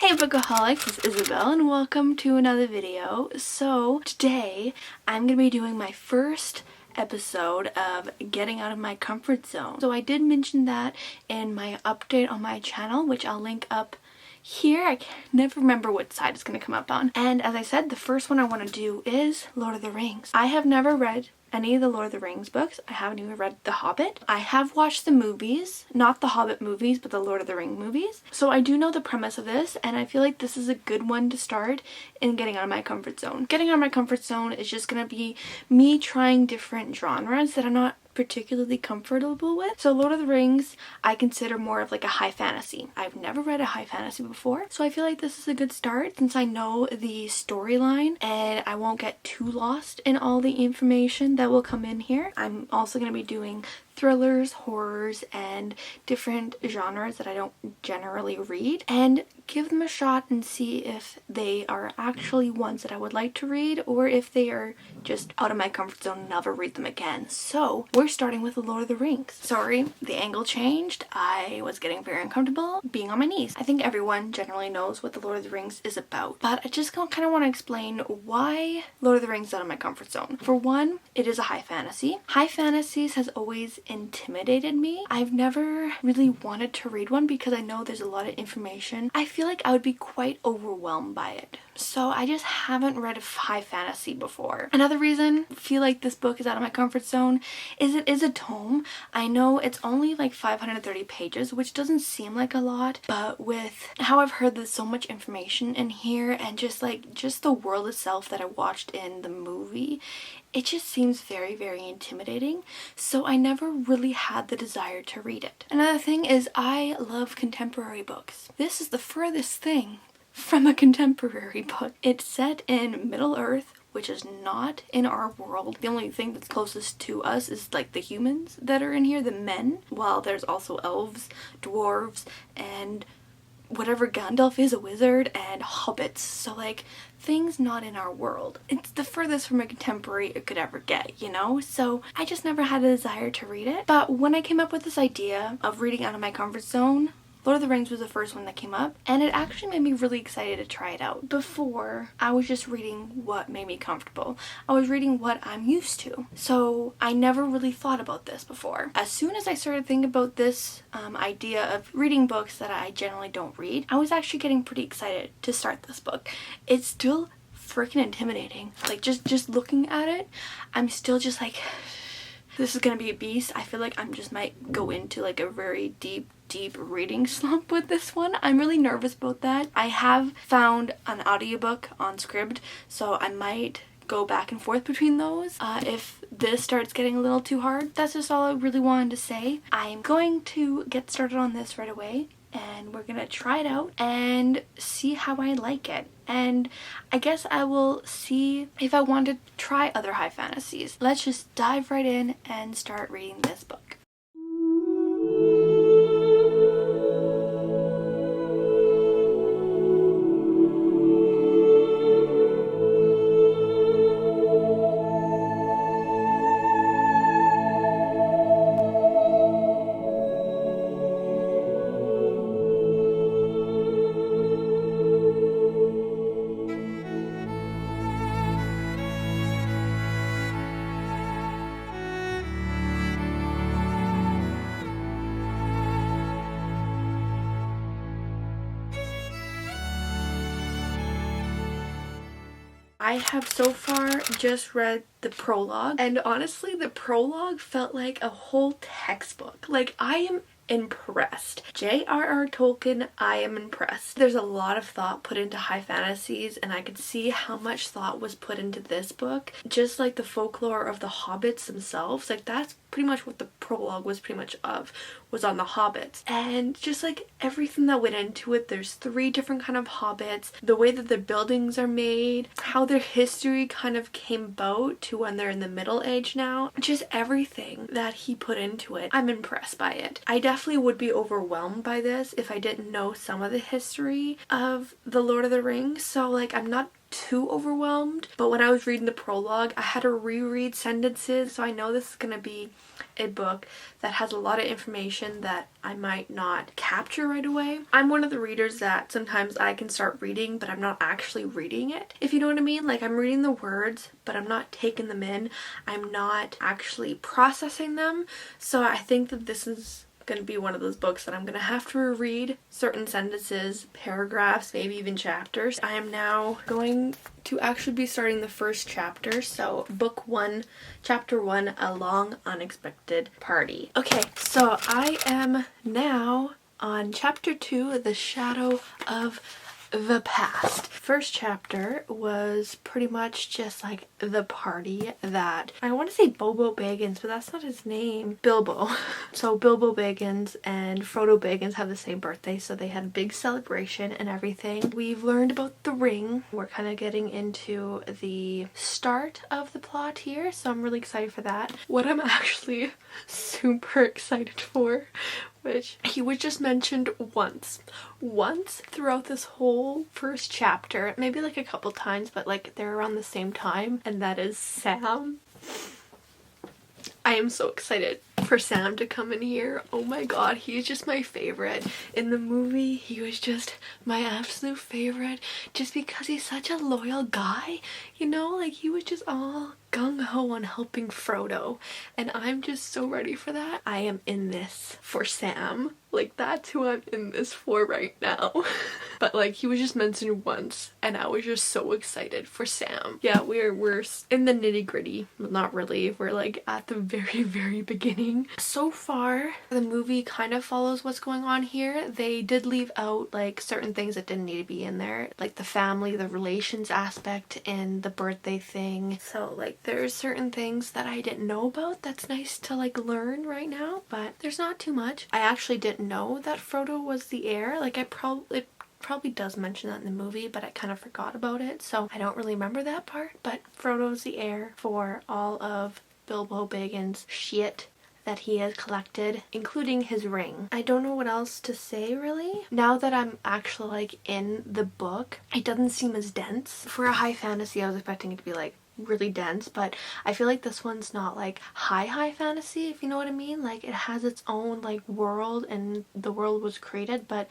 Hey Bookaholics, it's Isabel and welcome to another video. So today I'm going to be doing my first episode of getting out of my comfort zone. So I did mention that in my update on my channel, which I'll link up here. I can never remember what side it's going to come up on. And as I said, the first one I want to do is Lord of the Rings. I have never read any of the Lord of the Rings books. I haven't even read The Hobbit. I have watched the movies, not the Hobbit movies, but the Lord of the Ring movies. So I do know the premise of this, and I feel like this is a good one to start in getting out of my comfort zone. Getting out of my comfort zone is just gonna be me trying different genres that I'm not particularly comfortable with. So Lord of the Rings I consider more of like a high fantasy. I've never read a high fantasy before, so I feel like this is a good start since I know the storyline and I won't get too lost in all the information that will come in here. I'm also going to be doing thrillers, horrors, and different genres that I don't generally read, and give them a shot and see if they are actually ones that I would like to read or if they are just out of my comfort zone and never read them again. So we're starting with The Lord of the Rings. Sorry, the angle changed. I was getting very uncomfortable being on my knees. I think everyone generally knows what The Lord of the Rings is about, but I just kind of want to explain why Lord of the Rings is out of my comfort zone. For one, it is a high fantasy. High fantasies has always intimidated me. I've never really wanted to read one because I know there's a lot of information. I feel like I would be quite overwhelmed by it. So I just haven't read a high fantasy before. Another reason I feel like this book is out of my comfort zone is it is a tome. I know it's only like 530 pages, which doesn't seem like a lot, but with how I've heard there's so much information in here and just the world itself that I watched in the movie, it just seems very, very intimidating. So I never really had the desire to read it. Another thing is I love contemporary books. This is the furthest thing from a contemporary book. It's set in Middle Earth, which is not in our world. The only thing that's closest to us is like the humans that are in here, the men, while there's also elves, dwarves, and whatever Gandalf is, a wizard, and hobbits. So like things not in our world. It's the furthest from a contemporary it could ever get, you know? So I just never had a desire to read it. But when I came up with this idea of reading out of my comfort zone, Lord of the Rings was the first one that came up, and it actually made me really excited to try it out. Before, I was just reading what made me comfortable. I was reading what I'm used to. So I never really thought about this before. As soon as I started thinking about this idea of reading books that I generally don't read, I was actually getting pretty excited to start this book. It's still freaking intimidating. Like just looking at it, I'm still just like, this is gonna be a beast. I feel like I'm just might go into like a very deep reading slump with this one. I'm really nervous about that. I have found an audiobook on Scribd, so I might go back and forth between those if this starts getting a little too hard. That's just all I really wanted to say. I'm going to get started on this right away, and we're gonna try it out and see how I like it. And I guess I will see if I want to try other high fantasies. Let's just dive right in and start reading this book. I have so far just read the prologue, and honestly the prologue felt like a whole textbook. Like, I am impressed. J.R.R. Tolkien, I am impressed. There's a lot of thought put into high fantasies, and I could see how much thought was put into this book. Just like the folklore of the hobbits themselves, like that's pretty much what the prologue was pretty much of, was on the hobbits. And just like everything that went into it, there's 3 different kind of hobbits, the way that the buildings are made, how their history kind of came about to when they're in the Middle Age now, just everything that he put into it. I'm impressed by it. I definitely would be overwhelmed by this if I didn't know some of the history of the Lord of the Rings, so like I'm not too overwhelmed, but when I was reading the prologue, I had to reread sentences, so I know this is gonna be a book that has a lot of information that I might not capture right away. I'm one of the readers that sometimes I can start reading, but I'm not actually reading it, if you know what I mean. Like, I'm reading the words, but I'm not taking them in. I'm not actually processing them. So I think that this is going to be one of those books that I'm going to have to reread certain sentences, paragraphs, maybe even chapters. I am now going to actually be starting the first chapter. So book 1, chapter 1, A Long Unexpected Party. Okay, so I am now on chapter 2, The Shadow of the Past. First chapter was pretty much just like the party that, I want to say Bobo Baggins, but that's not his name. Bilbo. So Bilbo Baggins and Frodo Baggins have the same birthday, so they had a big celebration and everything. We've learned about the ring. We're kind of getting into the start of the plot here, so I'm really excited for that. What I'm actually super excited for, which he was just mentioned once throughout this whole first chapter, maybe like a couple times, but like they're around the same time, and that is Sam. I am so excited for Sam to come in here. Oh my god, he's just my favorite. In the movie, he was just my absolute favorite just because he's such a loyal guy, you know, like he was just all gung-ho on helping Frodo, and I'm just so ready for that. I am in this for Sam. Like, that's who I'm in this for right now. But like, he was just mentioned once and I was just so excited for Sam. Yeah, we're in the nitty-gritty. Well, not really, we're like at the very beginning. So far the movie kind of follows what's going on here. They did leave out like certain things that didn't need to be in there, like the family, the relations aspect, and the birthday thing. So like there's certain things that I didn't know about that's nice to like learn right now, but there's not too much. I actually didn't know that Frodo was the heir. Like, it probably does mention that in the movie, but I kind of forgot about it, so I don't really remember that part. But Frodo's the heir for all of Bilbo Baggins' shit that he has collected, including his ring. I don't know what else to say really. Now that I'm actually like in the book, it doesn't seem as dense. For a high fantasy, I was expecting it to be like really dense, but I feel like this one's not like high fantasy, if you know what I mean. Like, it has its own like world, and the world was created, but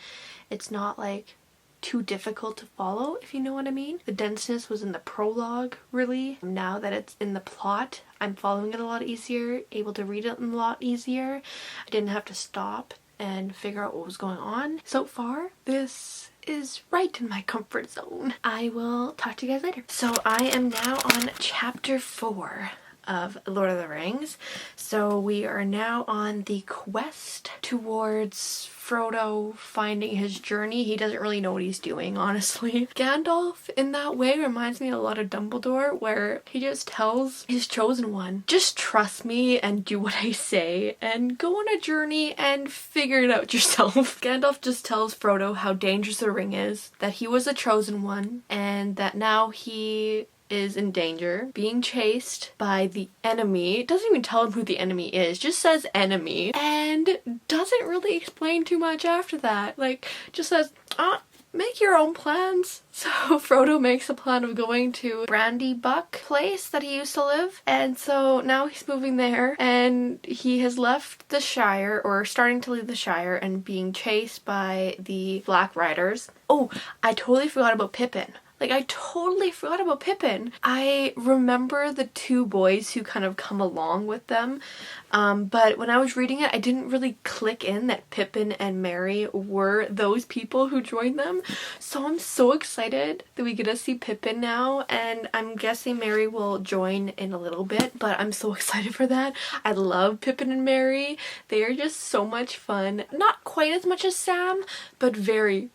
it's not like too difficult to follow, if you know what I mean. The denseness was in the prologue, really. Now that it's in the plot, I'm following it a lot easier, able to read it a lot easier. I didn't have to stop and figure out what was going on. So far, this is right in my comfort zone. I will talk to you guys later. So I am now on chapter 4 of Lord of the Rings. So we are now on the quest towards Frodo finding his journey. He doesn't really know what he's doing, honestly. Gandalf in that way reminds me a lot of Dumbledore, where he just tells his chosen one, just trust me and do what I say and go on a journey and figure it out yourself. Gandalf just tells Frodo how dangerous the ring is, that he was the chosen one, and that now he is in danger, being chased by the enemy. It doesn't even tell him who the enemy is, just says enemy, and doesn't really explain too much after that. Like, just says, make your own plans. So Frodo makes a plan of going to Brandybuck place that he used to live, and so now he's moving there, and he has left the Shire, or starting to leave the Shire, and being chased by the Black Riders. Oh, I totally forgot about Pippin. Like, I totally forgot about Pippin. I remember the two boys who kind of come along with them, but when I was reading it, I didn't really click in that Pippin and Merry were those people who joined them. So I'm so excited that we get to see Pippin now, and I'm guessing Merry will join in a little bit, but I'm so excited for that. I love Pippin and Merry. They are just so much fun. Not quite as much as Sam, but very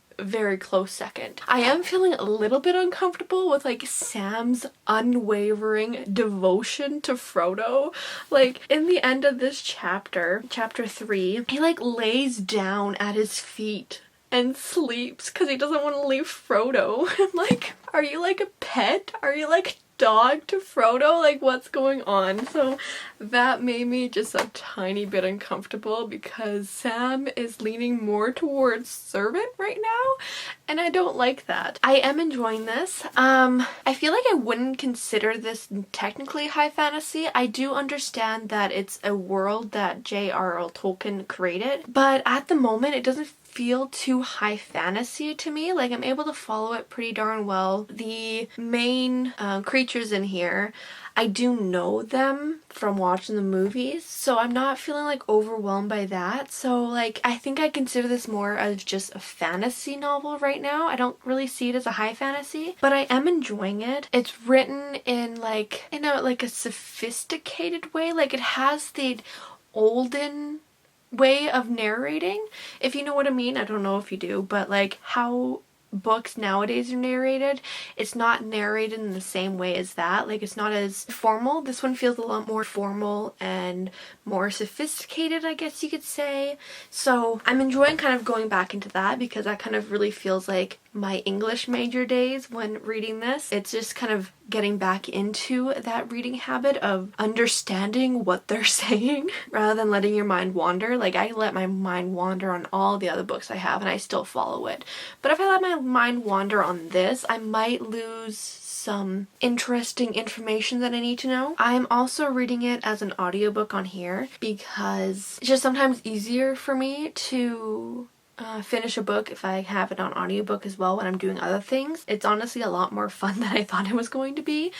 close second. I am feeling a little bit uncomfortable with like Sam's unwavering devotion to Frodo. Like, in the end of this chapter, chapter 3, he like lays down at his feet and sleeps because he doesn't want to leave Frodo. I'm like, are you like a pet? Are you like dog to Frodo? Like, what's going on? So that made me just a tiny bit uncomfortable because Sam is leaning more towards servant right now, and I don't like that. I am enjoying this. I feel like I wouldn't consider this technically high fantasy. I do understand that it's a world that J.R.R. Tolkien created, but at the moment it doesn't feel too high fantasy to me. Like, I'm able to follow it pretty darn well. The main creatures in here, I do know them from watching the movies, so I'm not feeling like overwhelmed by that. So like, I think I consider this more as just a fantasy novel right now. I don't really see it as a high fantasy, but I am enjoying it. It's written in like, you know, like a sophisticated way. Like, it has the olden way of narrating, if you know what I mean. I don't know if you do, but like how books nowadays are narrated, it's not narrated in the same way as that. Like, it's not as formal. This one feels a lot more formal and more sophisticated, I guess you could say. So I'm enjoying kind of going back into that because that kind of really feels like my English major days when reading this. It's just kind of getting back into that reading habit of understanding what they're saying rather than letting your mind wander. Like, I let my mind wander on all the other books I have and I still follow it. But if I let my mind wander on this, I might lose some interesting information that I need to know. I'm also reading it as an audiobook on here because it's just sometimes easier for me to finish a book if I have it on audiobook as well when I'm doing other things. It's honestly a lot more fun than I thought it was going to be.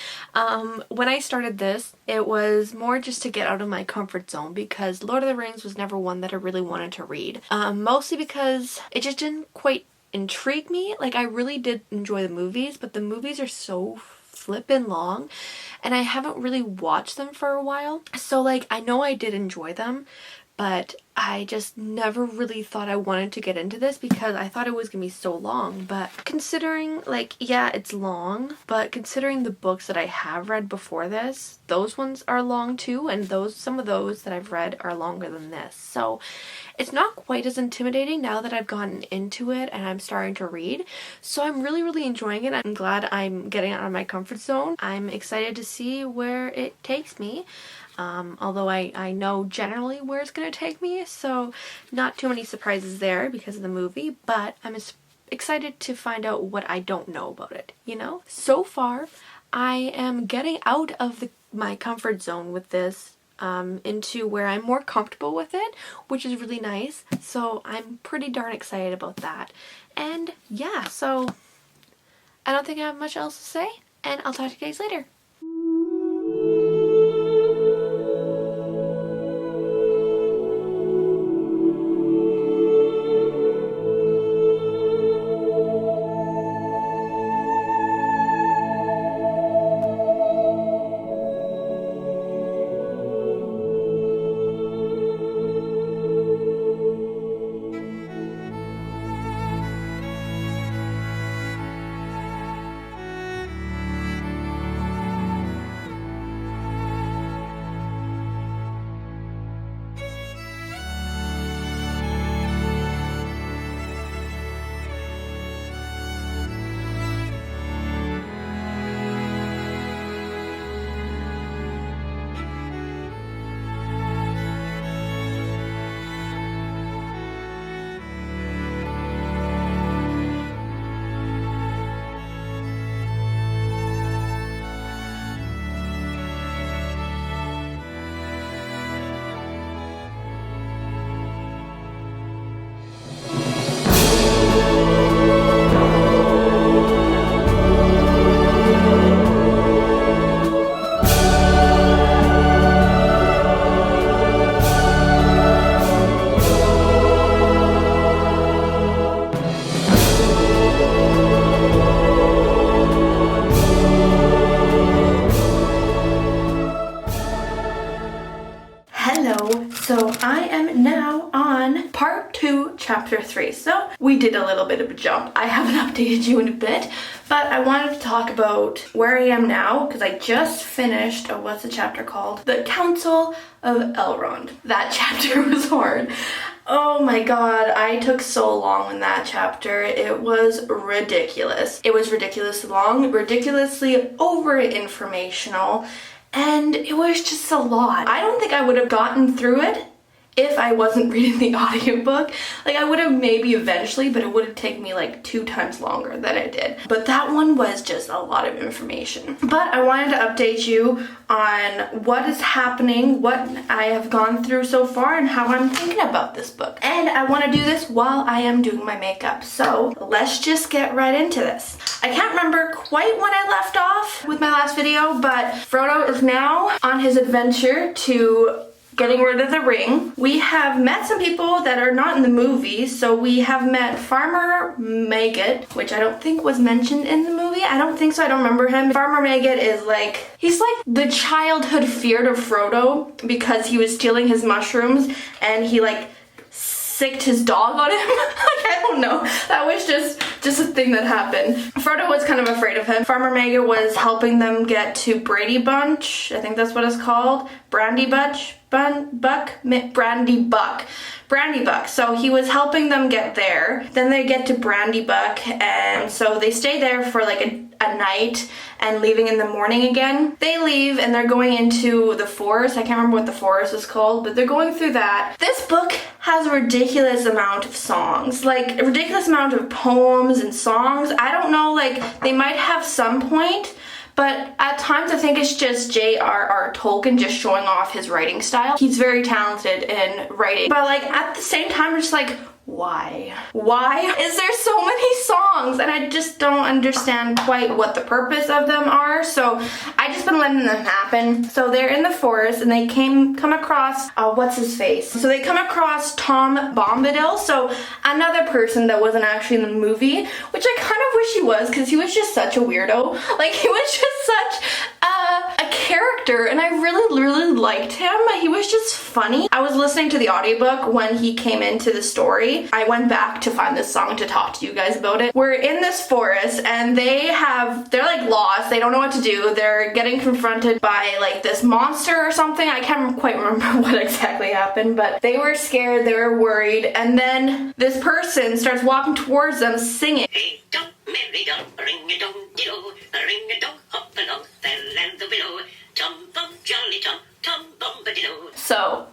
When I started this, it was more just to get out of my comfort zone because Lord of the Rings was never one that I really wanted to read. Mostly because it just didn't quite intrigue me. Like, I really did enjoy the movies, but the movies are so flippin' long and I haven't really watched them for a while. So like, I know I did enjoy them, but I just never really thought I wanted to get into this because I thought it was gonna be so long. But considering, like, yeah, it's long, but considering the books that I have read before this, those ones are long too, and some of those that I've read are longer than this. So it's not quite as intimidating now that I've gotten into it and I'm starting to read. So I'm really, really enjoying it. I'm glad I'm getting out of my comfort zone. I'm excited to see where it takes me. Although I know generally where it's going to take me, so not too many surprises there because of the movie, but I'm excited to find out what I don't know about it, you know? So far, I am getting out of my comfort zone with this into where I'm more comfortable with it, which is really nice, so I'm pretty darn excited about that. And yeah, so I don't think I have much else to say, and I'll talk to you guys later. So I am now on part 2, chapter 3. So we did a little bit of a jump. I haven't updated you in a bit, but I wanted to talk about where I am now because I just finished, what's the chapter called? The Council of Elrond. That chapter was hard. Oh my god, I took so long in that chapter. It was ridiculous. It was ridiculously long, ridiculously over informational, and it was just a lot. I don't think I would have gotten through it if I wasn't reading the audiobook. Like, I would have maybe eventually, but it would have taken me like 2 times longer than it did. But that one was just a lot of information. But I wanted to update you on what is happening, what I have gone through so far, and how I'm thinking about this book. And I want to do this while I am doing my makeup. So let's just get right into this. I can't remember quite when I left off with my last video, but Frodo is now on his adventure to getting rid of the ring. We have met some people that are not in the movie. So we have met Farmer Maggot, which I don't think was mentioned in the movie. I don't think so. I don't remember him. Farmer Maggot is like, he's like the childhood feared of Frodo because he was stealing his mushrooms and he like sicked his dog on him. Like, I don't know. That was just a thing that happened. Frodo was kind of afraid of him. Farmer Maggot was helping them get to Brady Bunch. I think that's what it's called. Brandy Bunch? Brandy Buck. So he was helping them get there. Then they get to Brandy Buck, and so they stay there for like a night and leaving in the morning again. They leave and they're going into the forest. I can't remember what the forest is called, but they're going through that. This book has a ridiculous amount of songs, like a ridiculous amount of poems and songs. I don't know, like they might have some point, but at times I think it's just J.R.R. Tolkien just showing off his writing style. He's very talented in writing, but like at the same time, it's just like, why? Why is there so many songs? And I just don't understand quite what the purpose of them are. So I just been letting them happen. So they're in the forest and they come across, what's his face? So they come across Tom Bombadil. So another person that wasn't actually in the movie, which I kind of wish he was because he was just such a weirdo. Like he was just such a character and I really liked him. He was just funny. I was listening to the audiobook when he came into the story. I went back to find this song to talk to you guys about it. We're in this forest and they're like lost. They don't know what to do. They're getting confronted by like this monster or something. I can't quite remember what exactly happened, but they were scared, they were worried, and then this person starts walking towards them singing. Hey, don't marry, don't ring a dong diddle, ring a dong hop along, fell and the willow, tom bum jolly tom, tom bombadillo. So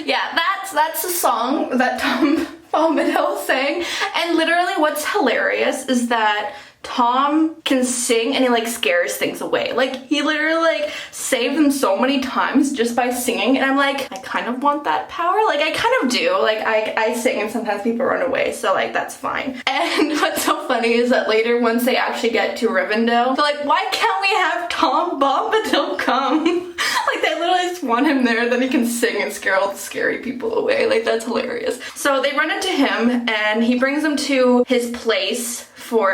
yeah, that's the song that Tom Bombadil sang. And literally what's hilarious is that Tom can sing and he like scares things away. Like he literally like saved them so many times just by singing, and I'm like, I kind of want that power. Like I kind of do. Like I sing and sometimes people run away, so like that's fine. And what's so funny is that later once they actually get to Rivendell, they're like, why can't we have Tom Bombadil come? Like they literally just want him there, then he can sing and scare all the scary people away. Like that's hilarious. So they run into him and he brings them to his place for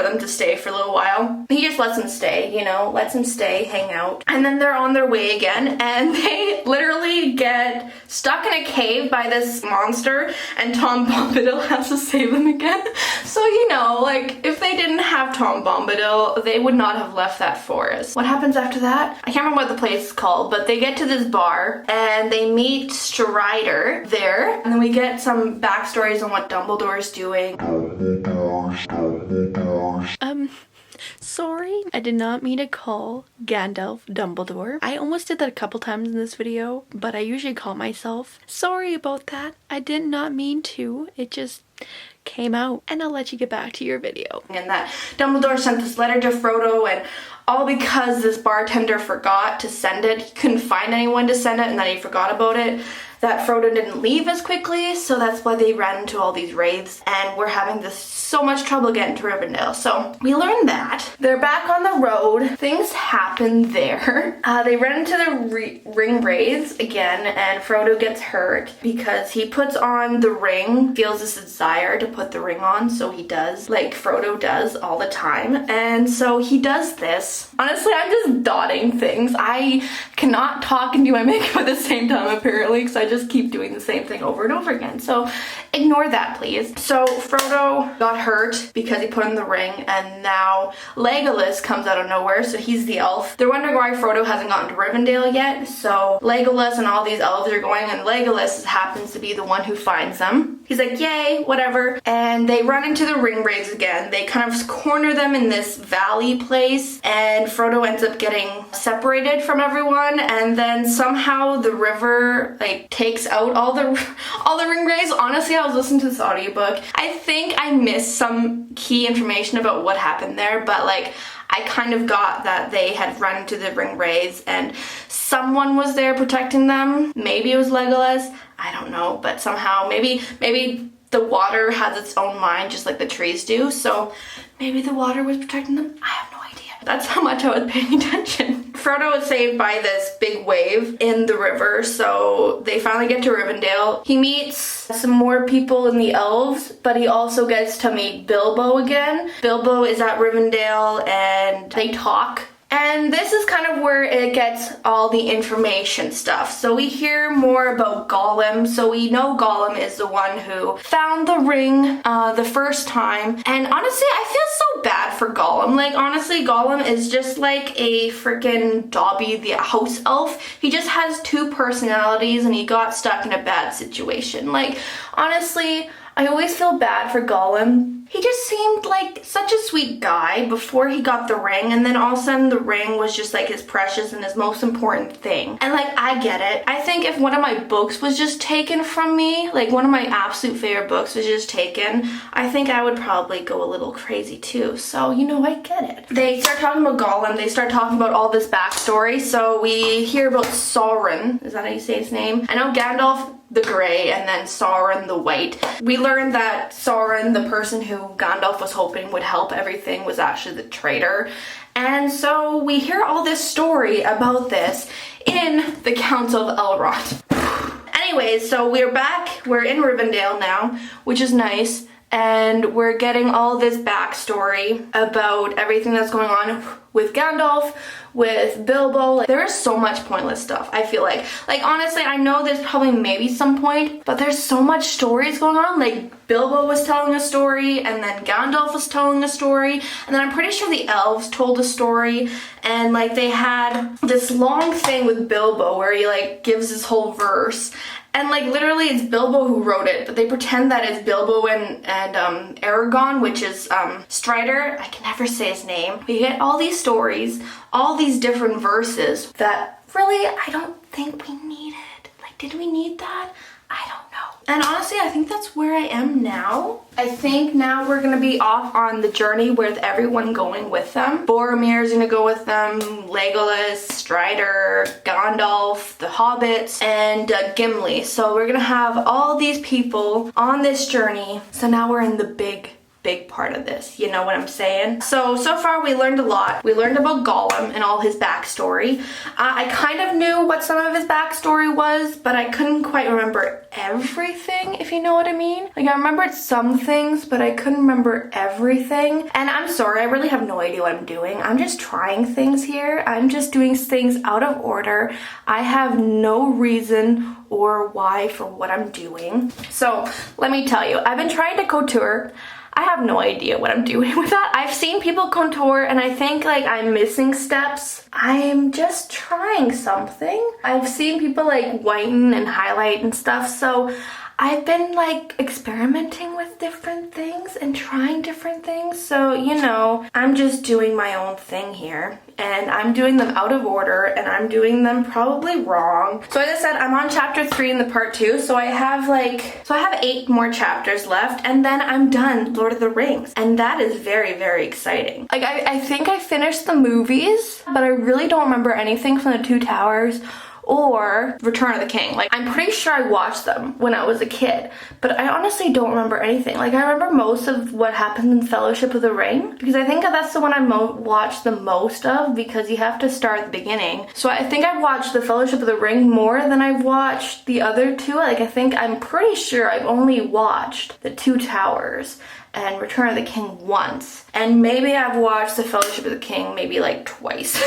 them to stay for a little while. He just lets them stay, you know, lets them stay, hang out. And then they're on their way again and they literally get stuck in a cave by this monster and Tom Bombadil has to save them again. So, you know, like if they didn't have Tom Bombadil, they would not have left that forest. What happens after that? I can't remember what the place is called, but they get to this bar and they meet Strider there. And then we get some backstories on what Dumbledore's doing. Sorry, I did not mean to call Gandalf Dumbledore. I almost did that a couple times in this video, but I usually call myself. Sorry about that. I did not mean to. It just came out, and I'll let you get back to your video. And that Dumbledore sent this letter to Frodo, and all because this bartender forgot to send it. He couldn't find anyone to send it, and then he forgot about it. That Frodo didn't leave as quickly, so that's why they ran into all these wraiths, and we're having so much trouble getting to Rivendell. So we learned that. They're back on the road. Things happen there. They run into the ring wraiths again, and Frodo gets hurt because he puts on the ring, feels this desire to put the ring on, so he does, like Frodo does all the time. And so he does this. Honestly, I'm just dotting things. I cannot talk and do my makeup at the same time, apparently, because I gonna just keep doing the same thing over and over again. So ignore that, please. So Frodo got hurt because he put in the ring, and now Legolas comes out of nowhere, so he's the elf. They're wondering why Frodo hasn't gotten to Rivendell yet, so Legolas and all these elves are going, and Legolas happens to be the one who finds them. He's like, yay, whatever. And they run into the ringwraiths again. They kind of corner them in this valley place, and Frodo ends up getting separated from everyone, and then somehow the river like takes out all the ringwraiths. Honestly, I was listening to this audiobook. I think I missed some key information about what happened there, but like I kind of got that they had run into the ringwraiths and someone was there protecting them. Maybe it was Legolas. I don't know, but somehow maybe the water has its own mind just like the trees do, so maybe the water was protecting them. I have no idea. That's how much I was paying attention. Frodo is saved by this big wave in the river, so they finally get to Rivendell. He meets some more people in the elves, but he also gets to meet Bilbo again. Bilbo is at Rivendell and they talk. And this is kind of where it gets all the information stuff. So we hear more about Gollum. So we know Gollum is the one who found the ring the first time. And honestly, I feel so bad for Gollum. Like, honestly, Gollum is just like a freaking Dobby the house elf. He just has two personalities and he got stuck in a bad situation. Like, honestly, I always feel bad for Gollum. He just seemed like such a sweet guy before he got the ring, and then all of a sudden the ring was just like his precious and his most important thing. And like, I get it. I think if one of my books was just taken from me, like one of my absolute favorite books was just taken, I think I would probably go a little crazy too. So, you know, I get it. They start talking about Gollum. They start talking about all this backstory. So we hear about Sauron. Is that how you say his name? I know Gandalf the Grey and then Sauron the White. We learned that Sauron, the person who Gandalf was hoping would help everything, was actually the traitor. And so we hear all this story about this in the Council of Elrond. Anyways, so we're back. We're in Rivendell now, which is nice. And we're getting all this backstory about everything that's going on with Gandalf, with Bilbo. Like, there is so much pointless stuff, I feel like. Like, honestly, I know there's probably maybe some point, but there's so much stories going on. Like, Bilbo was telling a story, and then Gandalf was telling a story, and then I'm pretty sure the elves told a story, and like they had this long thing with Bilbo where he like gives his whole verse. And like literally it's Bilbo who wrote it, but they pretend that it's Bilbo and Aragorn, which is Strider. I can never say his name. We get all these stories, all these different verses that really I don't think we needed. Like, did we need that? I don't know. And honestly, I think that's where I am now. I think now we're gonna be off on the journey with everyone going with them. Boromir's gonna go with them, Legolas, Strider, Gandalf, the Hobbits, and Gimli. So we're gonna have all these people on this journey. So now we're in the big part of this, you know what I'm saying? So far we learned a lot. We learned about Gollum and all his backstory. I kind of knew what some of his backstory was, but I couldn't quite remember everything, if you know what I mean. Like, I remembered some things, but I couldn't remember everything. And I'm sorry, I really have no idea what I'm doing. I'm just trying things here. I'm just doing things out of order. I have no reason or why for what I'm doing. So let me tell you, I've been trying to contour. I have no idea what I'm doing with that. I've seen people contour and I think like I'm missing steps. I'm just trying something. I've seen people like whiten and highlight and stuff, so I've been like experimenting with different things and trying different things. So, you know, I'm just doing my own thing here and I'm doing them out of order and I'm doing them probably wrong. So as I said, I'm on chapter 3 in the part 2. So I have 8 more chapters left and then I'm done Lord of the Rings. And that is very, very exciting. Like I think I finished the movies, but I really don't remember anything from the Two Towers or Return of the King. Like, I'm pretty sure I watched them when I was a kid, but I honestly don't remember anything. Like, I remember most of what happened in Fellowship of the Ring, because I think that's the one I watched the most of, because you have to start at the beginning. So I think I've watched the Fellowship of the Ring more than I've watched the other two. Like, I'm pretty sure I've only watched the Two Towers. and Return of the King once. And maybe I've watched The Fellowship of the King maybe like twice.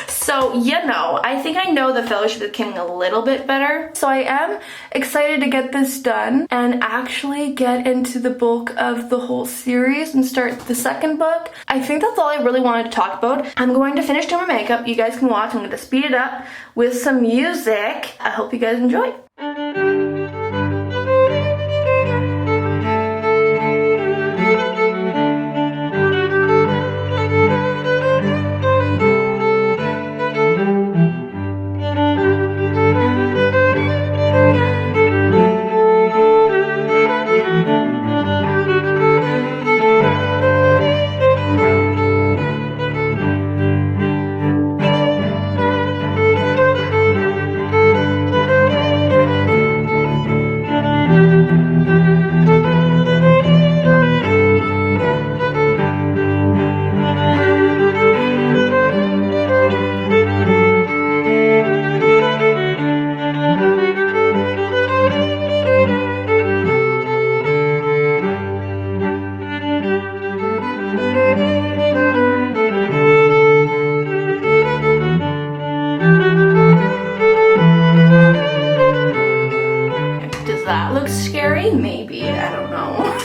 So, you know, I think I know The Fellowship of the King a little bit better. So I am excited to get this done and actually get into the bulk of the whole series and start the second book. I think that's all I really wanted to talk about. I'm going to finish doing my makeup. You guys can watch. I'm going to speed it up with some music. I hope you guys enjoy. Does that look scary? Maybe, I don't know.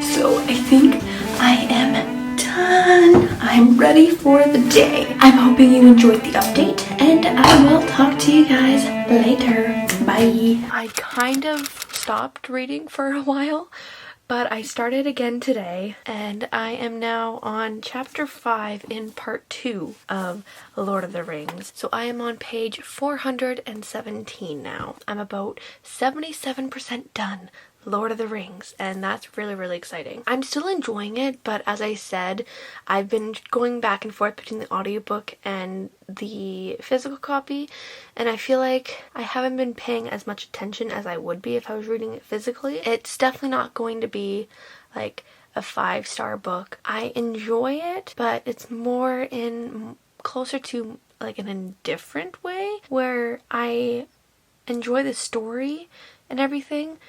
So I think I am done. I'm ready for the day. I'm hoping you enjoyed the update, and I will talk to you guys later. Bye. I kind of stopped reading for a while, but I started again today, and I am now on chapter 5 in part 2 of Lord of the Rings. So I am on page 417 now. I'm about 77% done. Lord of the Rings, and that's really, really exciting. I'm still enjoying it, but as I said, I've been going back and forth between the audiobook and the physical copy, and I feel like I haven't been paying as much attention as I would be if I was reading it physically. It's definitely not going to be like a 5-star book. I enjoy it, but it's more in closer to like an indifferent way, where I enjoy the story and everything,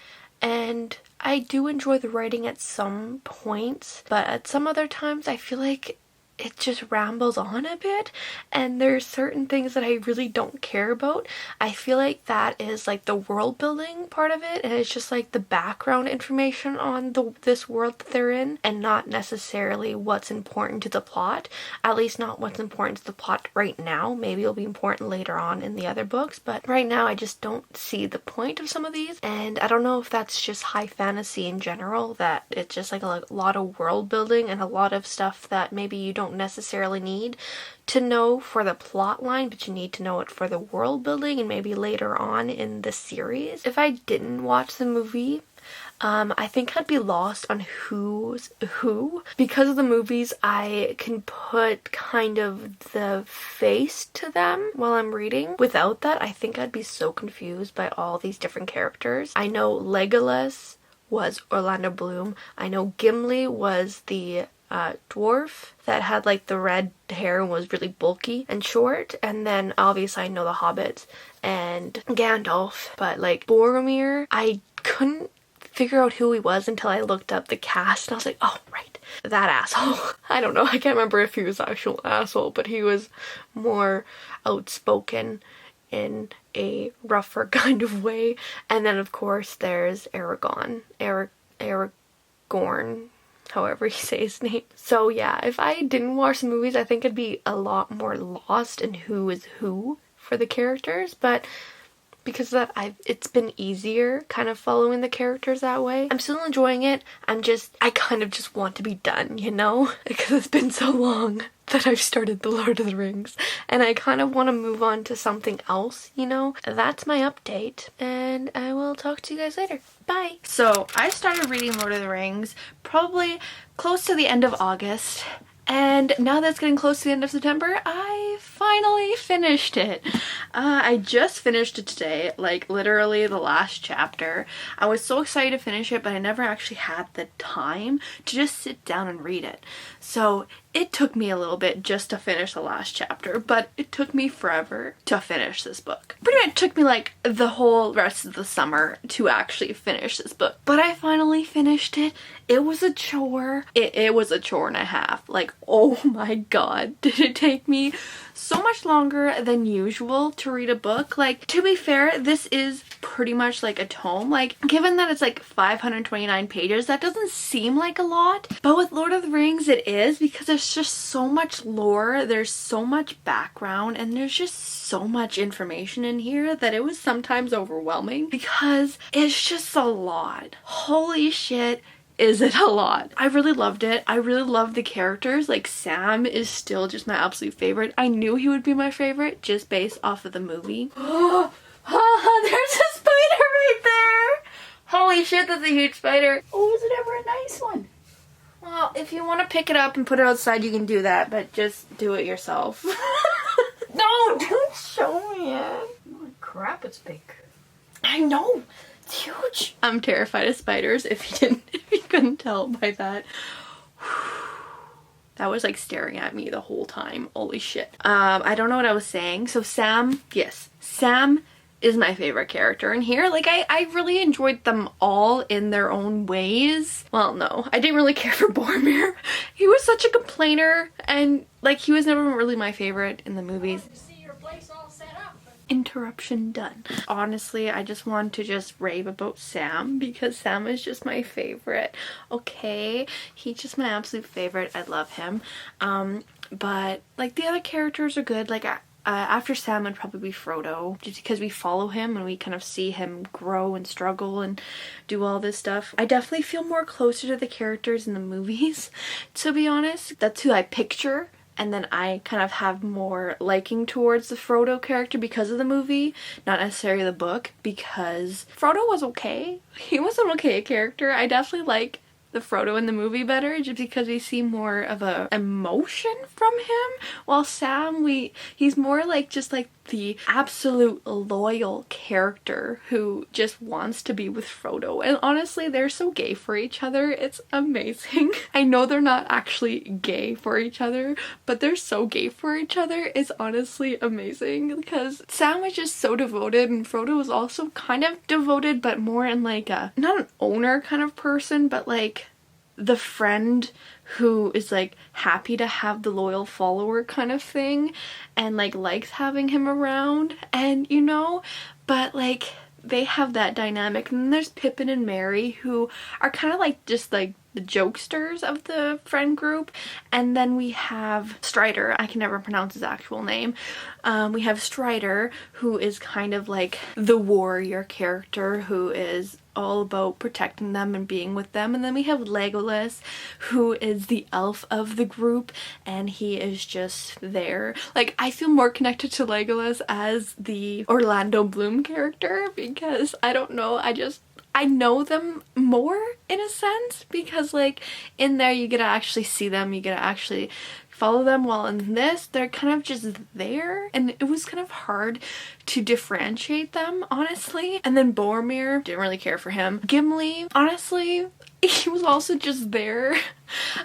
and I do enjoy the writing at some points, but at some other times I feel like it just rambles on a bit, and there's certain things that I really don't care about. I feel like that is like the world building part of it, and it's just like the background information on this world that they're in, and not necessarily what's important to the plot. At least not what's important to the plot right now. Maybe it'll be important later on in the other books, but right now I just don't see the point of some of these, and I don't know if that's just high fantasy in general, that it's just like a lot of world building and a lot of stuff that maybe you don't necessarily need to know for the plot line, but you need to know it for the world building and maybe later on in the series. If I didn't watch the movie, I think I'd be lost on who's who. Because of the movies, I can put kind of the face to them while I'm reading. Without that, I think I'd be so confused by all these different characters. I know Legolas was Orlando Bloom. I know Gimli was the dwarf that had like the red hair and was really bulky and short, and then obviously I know the hobbits and Gandalf, but like Boromir, I couldn't figure out who he was until I looked up the cast, and I was like, oh right, that asshole. I don't know, I can't remember if he was an actual asshole, but he was more outspoken in a rougher kind of way. And then of course there's Aragorn, however you say his name. So yeah, if I didn't watch the movies, I think I'd be a lot more lost in who is who for the characters, but because of that, it's been easier kind of following the characters that way. I'm still enjoying it. I kind of just want to be done, you know? Because it's been so long that I've started The Lord of the Rings and I kind of want to move on to something else, you know. That's my update and I will talk to you guys later. Bye! So I started reading Lord of the Rings probably close to the end of August. And now that's getting close to the end of September, I finally finished it. I just finished it today, like literally the last chapter. I was so excited to finish it, but I never actually had the time to just sit down and read it. So it took me a little bit just to finish the last chapter, but it took me forever to finish this book. Pretty much took me like the whole rest of the summer to actually finish this book. But I finally finished it. It was a chore. It was a chore and a half. Like, oh my god, did it take me so much longer than usual to read a book. Like, to be fair, this is pretty much like a tome. Like, given that it's like 529 pages, that doesn't seem like a lot. But with Lord of the Rings, it is, because there's just so much lore, there's so much background, and there's just so much information in here that it was sometimes overwhelming because it's just a lot. Holy shit. Is it a lot? I really loved it. I really loved the characters. Like, Sam is still just my absolute favorite. I knew he would be my favorite just based off of the movie. Oh, there's a spider right there! Holy shit, that's a huge spider. Oh, was it ever a nice one? Well, if you want to pick it up and put it outside, you can do that, but just do it yourself. No, don't show me it. Oh, crap, it's big. I know. It's huge. I'm terrified of spiders, if you couldn't tell by that. That was like staring at me the whole time. Holy shit. I don't know what I was saying. So Sam, yes, Sam is my favorite character in here. Like, I really enjoyed them all in their own ways. Well, no, I didn't really care for Boromir. He was such a complainer, and like, he was never really my favorite in the movies. Interruption done. Honestly, I just want to just rave about Sam because Sam is just my favorite. Okay, he's just my absolute favorite. I love him. But like, the other characters are good. Like, after Sam would probably be Frodo, just because we follow him and we kind of see him grow and struggle and do all this stuff. I definitely feel more closer to the characters in the movies, to be honest. That's who I picture. And then I kind of have more liking towards the Frodo character because of the movie, not necessarily the book, because Frodo was okay. He was an okay character. I definitely like the Frodo in the movie better just because we see more of a emotion from him, while Sam, he's more like just like the absolute loyal character who just wants to be with Frodo. And honestly, they're so gay for each other. It's amazing. I know they're not actually gay for each other, but they're so gay for each other. It's honestly amazing because Sam is just so devoted and Frodo is also kind of devoted, but more in like a, not an owner kind of person, but like the friend who is like happy to have the loyal follower kind of thing and like likes having him around, and you know, but like they have that dynamic. And then there's Pippin and Merry, who are kind of like just like the jokesters of the friend group. And then we have Strider. I can never pronounce his actual name. We have Strider, who is kind of like the warrior character who is all about protecting them and being with them. And then we have Legolas, who is the elf of the group, and he is just there. Like, I feel more connected to Legolas as the Orlando Bloom character because I don't know, I know them more in a sense, because like in there you get to actually see them, you get to actually follow them, while in this they're kind of just there, and it was kind of hard to differentiate them, honestly. And then Boromir, didn't really care for him. Gimli, honestly, he was also just there.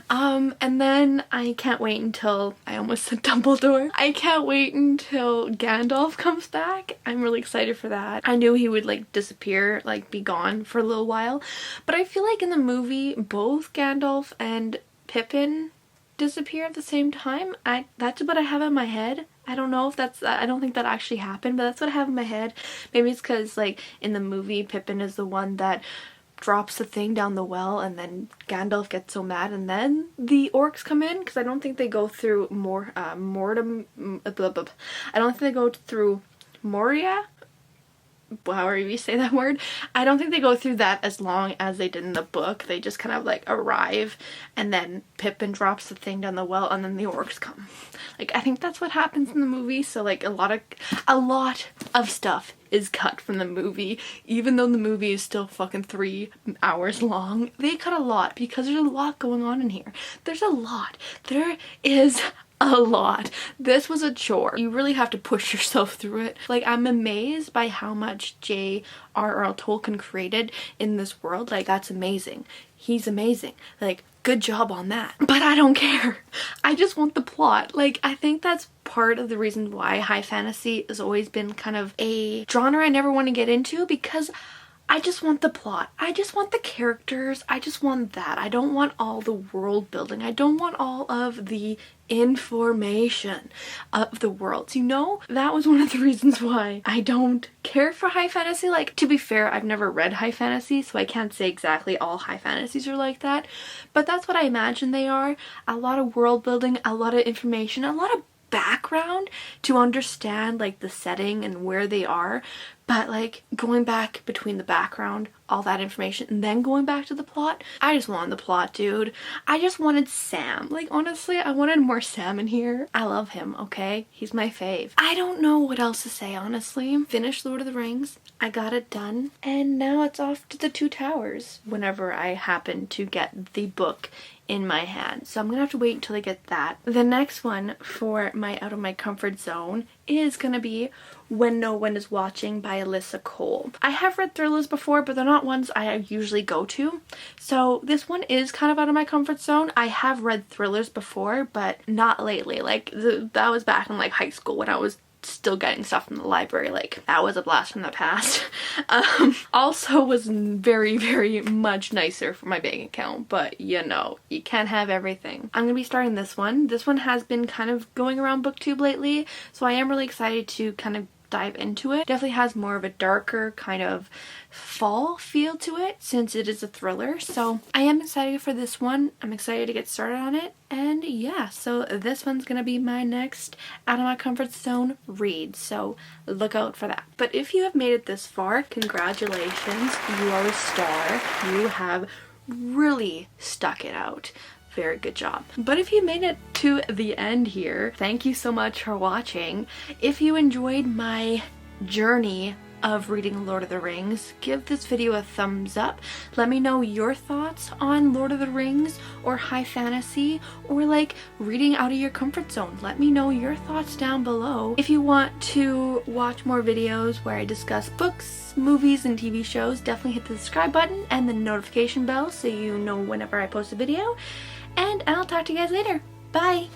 And then I can't wait until, I almost said Dumbledore. I can't wait until Gandalf comes back. I'm really excited for that. I knew he would like disappear, like be gone for a little while, but I feel like in the movie both Gandalf and Pippin disappear at the same time. That's what I have in my head. I don't know if that's, I don't think that actually happened, but that's what I have in my head. Maybe it's because like in the movie Pippin is the one that drops the thing down the well, and then Gandalf gets so mad and then the orcs come in, because I don't think they go through I don't think they go through Moria. however you say that word. I don't think they go through that as long as they did in the book. They just kind of like arrive and then Pippin drops the thing down the well and then the orcs come. Like, I think that's what happens in the movie. So like a lot of stuff is cut from the movie, even though the movie is still fucking 3 hours long. They cut a lot because there's a lot going on in here. There is a lot. This was a chore. You really have to push yourself through it. Like, I'm amazed by how much J.R.R. Tolkien created in this world. Like, that's amazing. He's amazing. Like, good job on that. But I don't care. I just want the plot. Like, I think that's part of the reason why high fantasy has always been kind of a genre I never want to get into, because I just want the plot. I just want the characters. I just want that. I don't want all the world building. I don't want all of the information of the worlds. You know, that was one of the reasons why I don't care for high fantasy. Like, to be fair, I've never read high fantasy, so I can't say exactly all high fantasies are like that. But that's what I imagine they are. A lot of world building, a lot of information, a lot of background to understand like the setting and where they are, but like going back between the background, all that information, and then going back to the plot. I just wanted the plot, dude. I just wanted Sam. Like, honestly, I wanted more Sam in here. I love him, okay? He's my fave. I don't know what else to say, honestly. Finished Lord of the Rings. I got it done. And now it's off to the Two Towers whenever I happen to get the book in my hand. So I'm gonna have to wait until I get that. The next one for my out of my comfort zone is gonna be When No One Is Watching by Alyssa Cole. I have read thrillers before, but they're not ones I usually go to. So this one is kind of out of my comfort zone. I have read thrillers before, but not lately. Like, that was back in like high school when I was still getting stuff from the library. Like, that was a blast from the past. Also was very, very much nicer for my bank account, but you know, you can't have everything. I'm gonna be starting this one. This one has been kind of going around Booktube lately, so I am really excited to kind of dive into it. Definitely has more of a darker kind of fall feel to it since it is a thriller. So I am excited for this one. I'm excited to get started on it. And yeah, so this one's gonna be my next out of my comfort zone read. So look out for that. But if you have made it this far, congratulations. You are a star. You have really stuck it out. Very good job. But if you made it to the end here, thank you so much for watching. If you enjoyed my journey of reading Lord of the Rings, give this video a thumbs up. Let me know your thoughts on Lord of the Rings or high fantasy or like reading out of your comfort zone. Let me know your thoughts down below. If you want to watch more videos where I discuss books, movies, and TV shows, definitely hit the subscribe button and the notification bell so you know whenever I post a video. And I'll talk to you guys later. Bye!